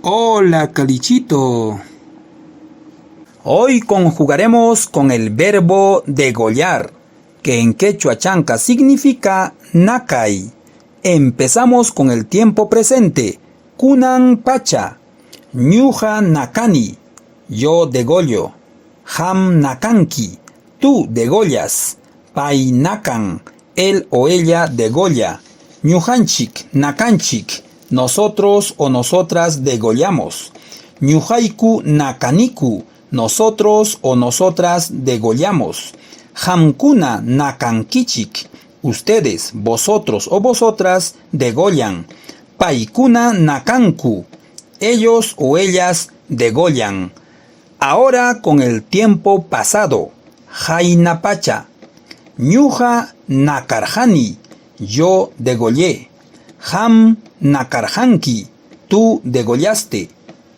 Hola, Calichito. Hoy conjugaremos con el verbo degollar, que en quechua chanca significa nakay. Empezamos con el tiempo presente. Kunan pacha. Ñuja nakani. Yo degollo. Ham nakanki. Tú degollas. Pai nakan. Él o ella degolla. Ñujanchik nakanchik. Nosotros o nosotras degollamos. Ñujaiku nakaniku. Nosotros o nosotras degollamos. Hamkuna nakankichik. Ustedes, vosotros o vosotras degollan. Paikuna nakanku. Ellos o ellas degollan. Ahora con el tiempo pasado. Jainapacha. Ñuja nakarjani. Yo degollé. Ham nakarjanki. Tú degollaste.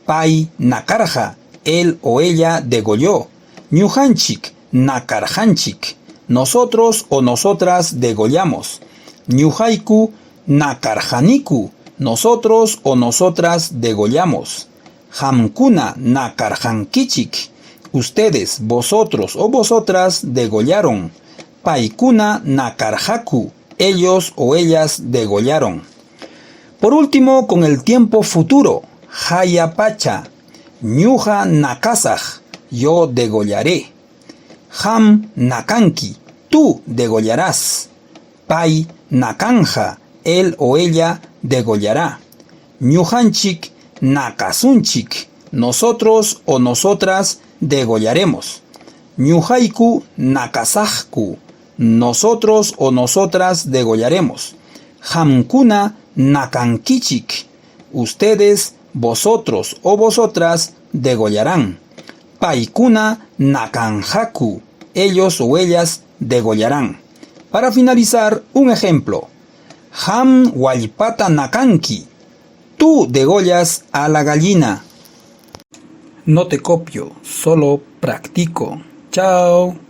Pai nakarja. Él o ella degolló. Ñujanchik nakarjanchik. Nosotros o nosotras degollamos. Ñujaiku nakarjaniku. Nosotros o nosotras degollamos. Hamkuna nakarjankichik. Ustedes, vosotros o vosotras degollaron. Paikuna nakarjaku. Ellos o ellas degollaron. Por último, con el tiempo futuro. Hayapacha. Ñuja nakasaj. Yo degollaré. Ham nakanki. Tú degollarás. Pai nakanja. Él o ella degollará. Ñujanchik nakasunchik. Nosotros o nosotras degollaremos. Ñujaiku nakasajku. Nosotros o nosotras degollaremos. Hamkuna nakankichik. Ustedes, vosotros o vosotras degollarán. Paikuna nakanjaku. Ellos o ellas degollarán. Para finalizar, un ejemplo. Ham wallpata nakanki. Tú degollas a la gallina. No te copio, solo practico. Chao.